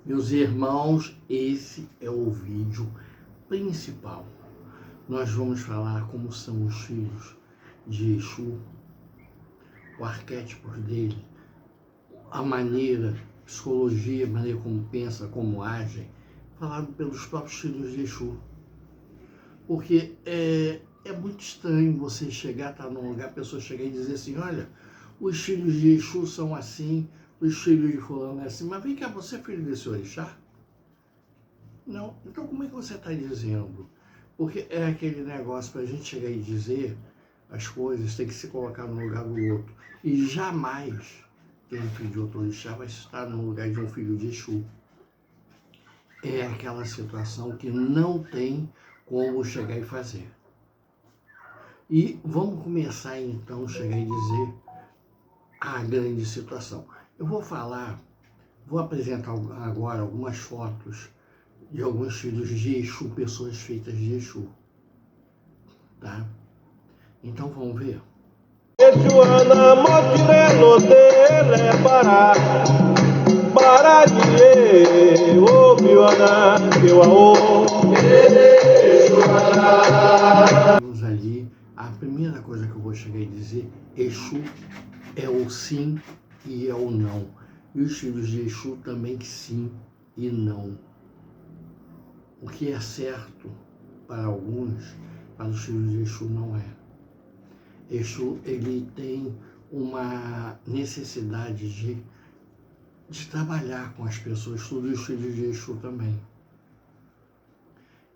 Meus irmãos, esse é o vídeo principal. Nós vamos falar como são os filhos de Exu, o arquétipo dele, a maneira, psicologia, a maneira como pensa, como agem, falado pelos próprios filhos de Exu. Porque é muito estranho você chegar, estar num lugar, a pessoa chegar e dizer assim, olha, os filhos de Exu são assim, os filhos de fulano é assim, mas vem cá, você é filho desse orixá? Não, então como é que você está dizendo? Porque é aquele negócio para a gente chegar e dizer as coisas, tem que se colocar no lugar do outro. E jamais quem é filho de outro orixá vai estar no lugar de um filho de Exu. É aquela situação que não tem como chegar e fazer. E vamos começar então a chegar e dizer a grande situação. Eu vou apresentar agora algumas fotos de alguns filhos de Exu, pessoas feitas de Exu, tá? Então vamos ver. Vamos ali, a primeira coisa que eu vou chegar e dizer, Exu é o sim e é o não. E os filhos de Exu também sim e não. O que é certo para alguns, para os filhos de Exu não é. Exu, ele tem uma necessidade de trabalhar com as pessoas, tudo os filhos de Exu também.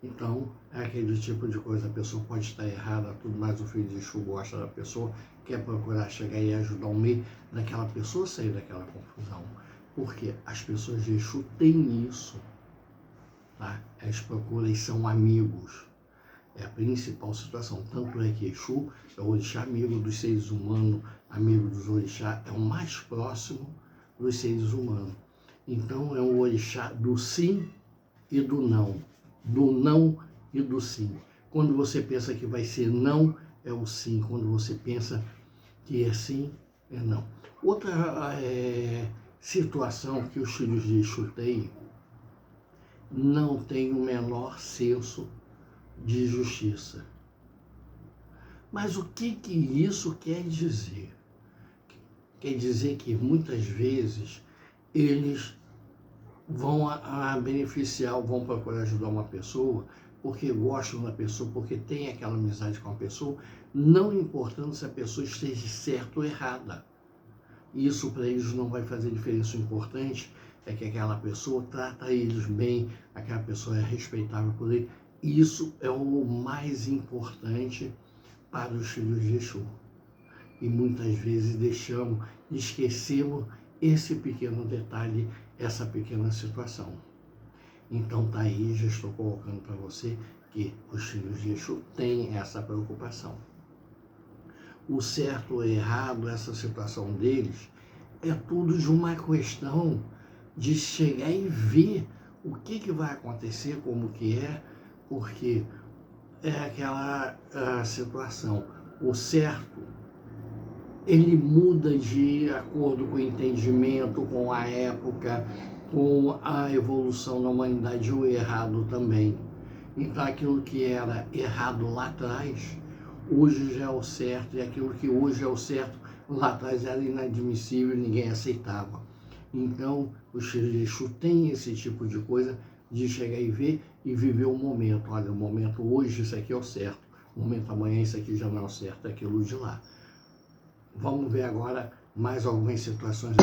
Então, é aquele tipo de coisa, a pessoa pode estar errada, tudo, mas o filho de Exu gosta da pessoa, quer procurar chegar e ajudar o meio daquela pessoa a sair daquela confusão. Porque as pessoas de Exu têm isso, tá? Elas procuram e são amigos. É a principal situação. Tanto é que Exu é o orixá amigo dos seres humanos, amigo dos orixás, é o mais próximo dos seres humanos. Então é o orixá do sim e do não e do sim. Quando você pensa que vai ser não, é o sim. Quando você pensa que é sim, é não. Outra situação que os filhos de Exu têm, não tem o menor senso de justiça. Mas o que isso quer dizer? Quer dizer que muitas vezes eles vão a beneficiar, vão procurar ajudar uma pessoa porque gostam da pessoa, porque tem aquela amizade com a pessoa, não importando se a pessoa esteja certa ou errada. Isso para eles não vai fazer diferença. O importante é que aquela pessoa trata eles bem, aquela pessoa é respeitável por ele. Isso é o mais importante para os filhos de Exu. E muitas vezes esquecemos esse pequeno detalhe, essa pequena situação. Então tá aí, já estou colocando para você que os filhos de Exu têm essa preocupação. O certo ou errado, essa situação deles, é tudo de uma questão de chegar e ver o que vai acontecer, como que é, porque é aquela situação. O certo, ele muda de acordo com o entendimento, com a época, com a evolução da humanidade, o errado também. Então aquilo que era errado lá atrás, hoje já é o certo, e aquilo que hoje é o certo, lá atrás era inadmissível, ninguém aceitava. Então, os filhos de Exu têm esse tipo de coisa, de chegar e ver e viver o momento. Olha, o momento hoje, isso aqui é o certo. O momento amanhã, isso aqui já não é o certo, é aquilo de lá. Vamos ver agora mais algumas situações.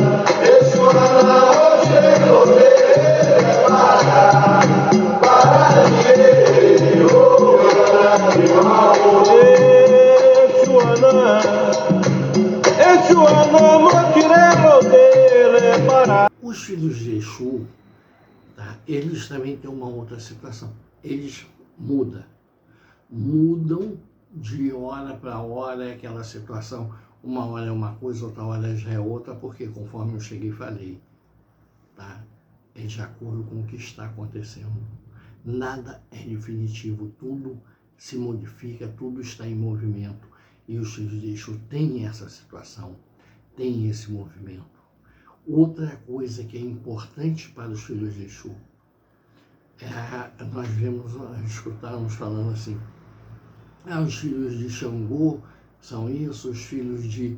Os filhos de Exu, tá? Eles também têm uma outra situação. Eles mudam de hora para hora, aquela situação. Uma hora é uma coisa, outra hora já é outra, porque conforme eu cheguei e falei, tá? É de acordo com o que está acontecendo. Nada é definitivo, tudo se modifica, tudo está em movimento. E os filhos de Exu têm essa situação, têm esse movimento. Outra coisa que é importante para os filhos de Exu, nós escutávamos falando assim, os filhos de Xangô são isso, os filhos de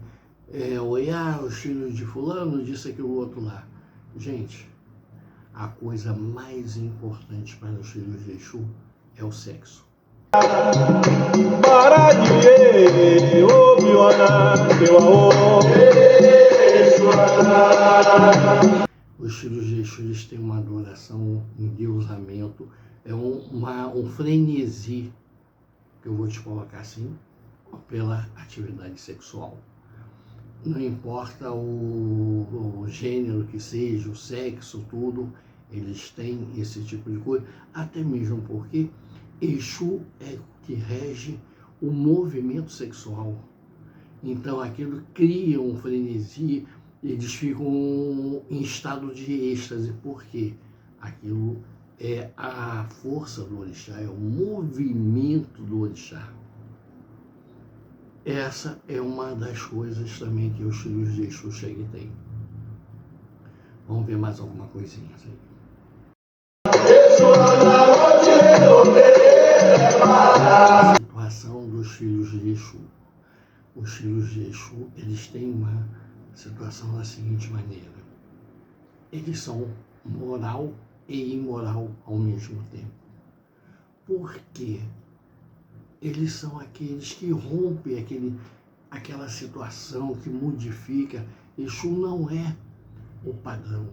Oiá, os filhos de fulano, disso, aquilo, outro lá. Gente, a coisa mais importante para os filhos de Exu é o sexo. Os filhos de Exu, eles têm uma adoração, um endeusamento, é um frenesi, que eu vou te colocar assim, pela atividade sexual. Não importa o gênero que seja, o sexo, tudo, eles têm esse tipo de coisa, até mesmo porque Exu é o que rege o movimento sexual. Então aquilo cria um frenesi, eles ficam em estado de êxtase, porque aquilo é a força do orixá, é o movimento do orixá. Essa é uma das coisas também que os filhos de Exu chegam e têm. Vamos ver mais alguma coisinha aí. A situação dos filhos de Exu. Os filhos de Exu, eles têm uma situação da seguinte maneira. Eles são moral e imoral ao mesmo tempo. Por quê? Eles são aqueles que rompem aquela situação, que modifica. Exu não é o padrão.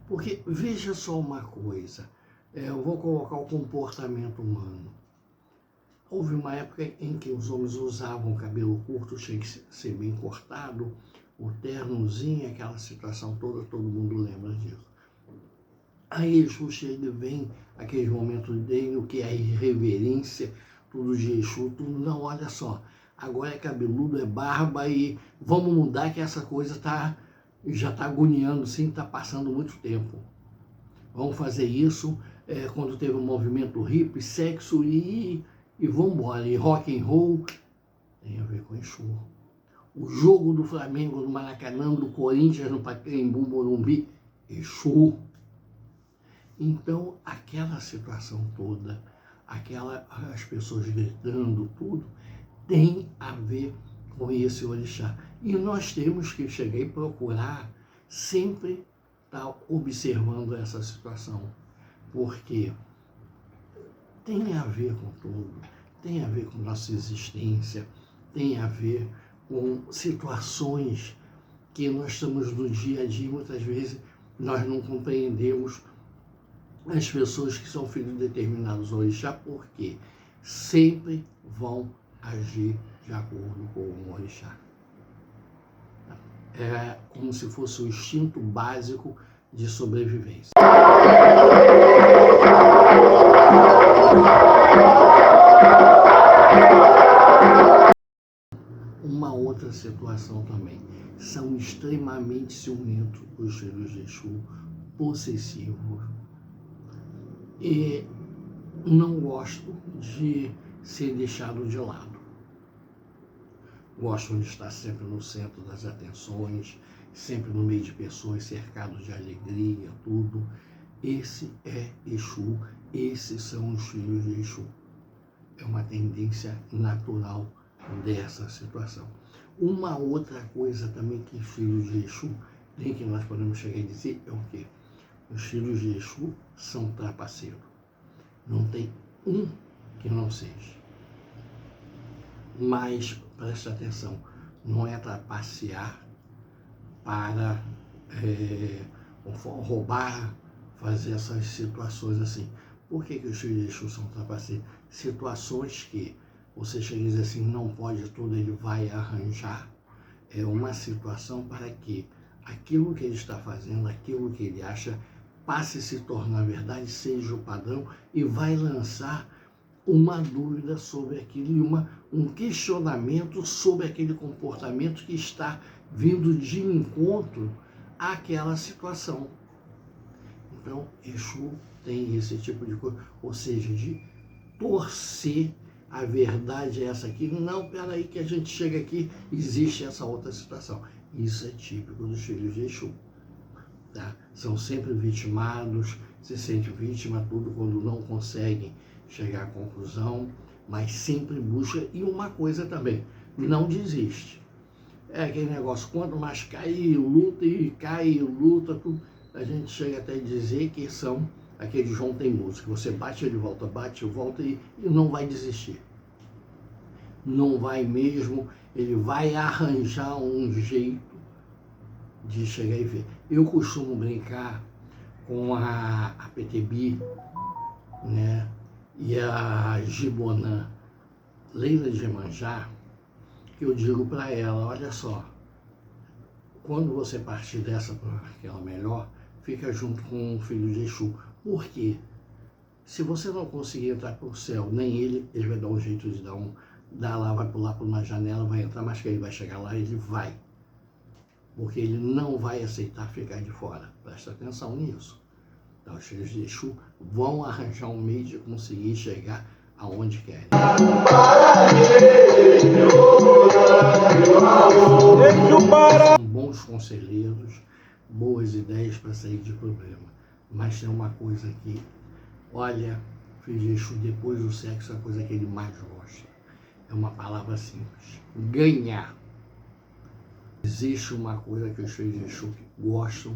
Porque veja só uma coisa, eu vou colocar o comportamento humano. Houve uma época em que os homens usavam cabelo curto, tinha que ser bem cortado, o ternozinho, aquela situação toda, todo mundo lembra disso. Aí Exu chega e vem aqueles momentos dele, o que é a irreverência, tudo de Exu, tudo, não, olha só, agora é cabeludo, é barba e vamos mudar que essa coisa já está agoniando, sim, está passando muito tempo. Vamos fazer isso quando teve um movimento hippie, sexo e vamos embora. E rock and roll tem a ver com Exu. O jogo do Flamengo no Maracanã, do Corinthians no Pacaembu, Morumbi, Exu. Então, aquela situação toda, as pessoas gritando, tudo, tem a ver com esse orixá. E nós temos que chegar e procurar sempre estar observando essa situação, porque tem a ver com tudo, tem a ver com nossa existência, tem a ver com situações que nós estamos no dia a dia, muitas vezes nós não compreendemos as pessoas que são filhos de determinados orixá, porque sempre vão agir de acordo com o orixá. É como se fosse o instinto básico de sobrevivência. Uma outra situação também, são extremamente ciumentos os filhos de Exu, possessivos, e não gosto de ser deixado de lado. Gostam de estar sempre no centro das atenções, sempre no meio de pessoas, cercados de alegria, tudo. Esse é Exu, esses são os filhos de Exu. É uma tendência natural dessa situação. Uma outra coisa também que os filhos de Exu tem, que nós podemos chegar a dizer, é o quê? Os filhos de Exu são trapaceiros. Não tem um que não seja. Mas, preste atenção, não é trapacear para roubar, fazer essas situações assim. Por que os filhos de Exu são trapaceiros? Situações que você chega e diz assim, não pode tudo, ele vai arranjar. É uma situação para que aquilo que ele está fazendo, aquilo que ele acha, passe a se tornar verdade, seja o padrão, e vai lançar uma dúvida sobre aquilo e um questionamento sobre aquele comportamento que está vindo de encontro àquela situação. Então, Exu tem esse tipo de coisa, ou seja, de torcer a verdade é essa aqui. Não, peraí que a gente chega aqui, existe essa outra situação. Isso é típico dos filhos de Exu. Tá? São sempre vitimados, se sentem vítima, tudo quando não conseguem chegar à conclusão, mas sempre busca. E uma coisa também, não desiste. É aquele negócio, quanto mais cai e luta, tudo, a gente chega até a dizer que são aqueles João teimoso, que você bate ele volta, bate, volta e não vai desistir. Não vai mesmo, ele vai arranjar um jeito de chegar e ver. Eu costumo brincar com a PTB, né, e a Gibonã, Leila de Iemanjá, que eu digo para ela, olha só, quando você partir dessa para aquela melhor, fica junto com o filho de Exu. Por quê? Se você não conseguir entrar para o céu, nem ele vai dar um jeito de dar lá, vai pular por uma janela, vai entrar, mas que ele vai chegar lá, ele vai. Porque ele não vai aceitar ficar de fora. Presta atenção nisso. Então, os filhos de Exu vão arranjar um meio de conseguir chegar aonde querem. São bons conselheiros, boas ideias para sair de problema. Mas tem uma coisa que, olha, filho de Exu, depois do sexo, é a coisa que ele mais gosta. É uma palavra simples. Ganhar. Existe uma coisa que os filhos de Exu gostam,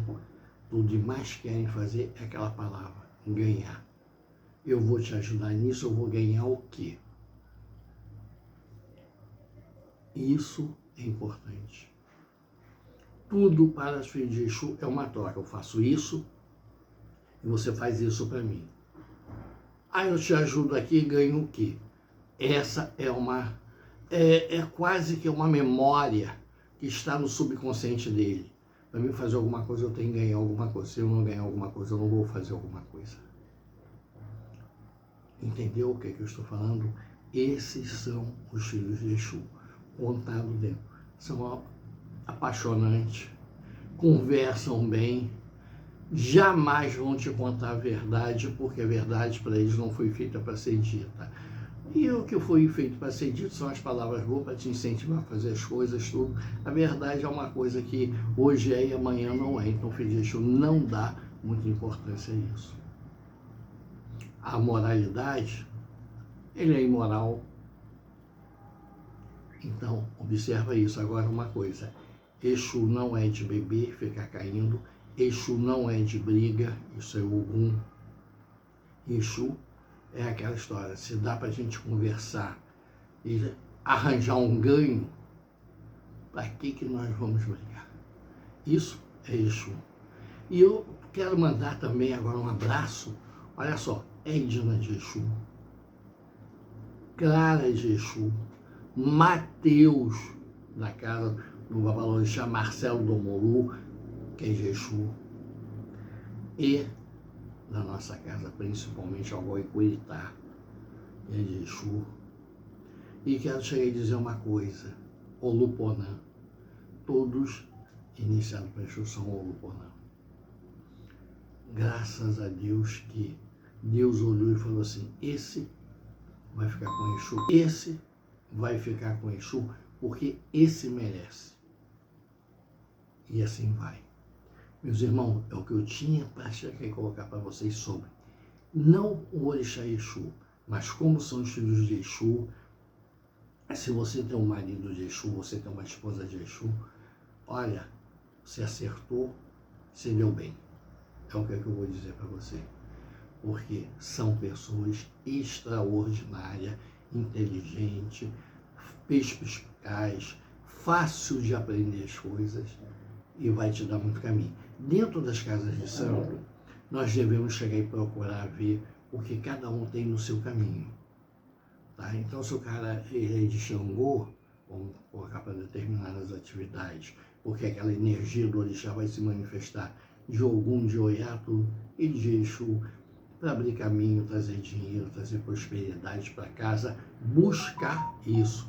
tudo e mais querem fazer, é aquela palavra, ganhar. Eu vou te ajudar nisso, eu vou ganhar o quê? Isso é importante. Tudo para os filhos de Exu é uma troca. Eu faço isso e você faz isso para mim. Aí eu te ajudo aqui e ganho o quê? Essa é quase que uma memória que está no subconsciente dele. Para mim fazer alguma coisa, eu tenho que ganhar alguma coisa. Se eu não ganhar alguma coisa, eu não vou fazer alguma coisa. Entendeu o que eu estou falando? Esses são os filhos de Exu, contados dentro. São apaixonantes, conversam bem, jamais vão te contar a verdade, porque a verdade para eles não foi feita para ser dita. E o que foi feito para ser dito são as palavras boas para te incentivar a fazer as coisas, tudo. A verdade é uma coisa que hoje é e amanhã não é. Então, filho de Exu não dá muita importância a isso. A moralidade, ele é imoral. Então, observa isso. Agora, uma coisa. Exu não é de beber, ficar caindo. Exu não é de briga, isso é Ogum. Exu é aquela história, se dá para a gente conversar e arranjar um ganho, para que nós vamos brigar? Isso é Exu. E eu quero mandar também agora um abraço, olha só, Edna de Exu, Clara de Exu, Mateus, da casa do Babalorixá, Marcelo do Molu, que é de Exu, e da nossa casa, principalmente ao Icuritá, que é de Exu. E quero chegar e dizer uma coisa, Oluponã, todos iniciados para Exu são Oluponã. Graças a Deus que Deus olhou e falou assim, esse vai ficar com Exu, esse vai ficar com Exu, porque esse merece. E assim vai. Meus irmãos, é o que eu tinha para chegar e colocar para vocês sobre, não o Orixá Exu, mas como são os filhos de Exu. Se você tem um marido de Exu, você tem uma esposa de Exu, olha, você acertou, você deu bem. É o que eu vou dizer para você. Porque são pessoas extraordinárias, inteligentes, perspicazes, fácil de aprender as coisas e vai te dar muito caminho. Dentro das casas de santo, nós devemos chegar e procurar ver o que cada um tem no seu caminho. Tá? Então, se o cara é de Xangô, vamos colocar para determinadas atividades, porque aquela energia do orixá vai se manifestar de Ogum, de Oiá, e de Exu, para abrir caminho, trazer dinheiro, trazer prosperidade para casa, buscar isso.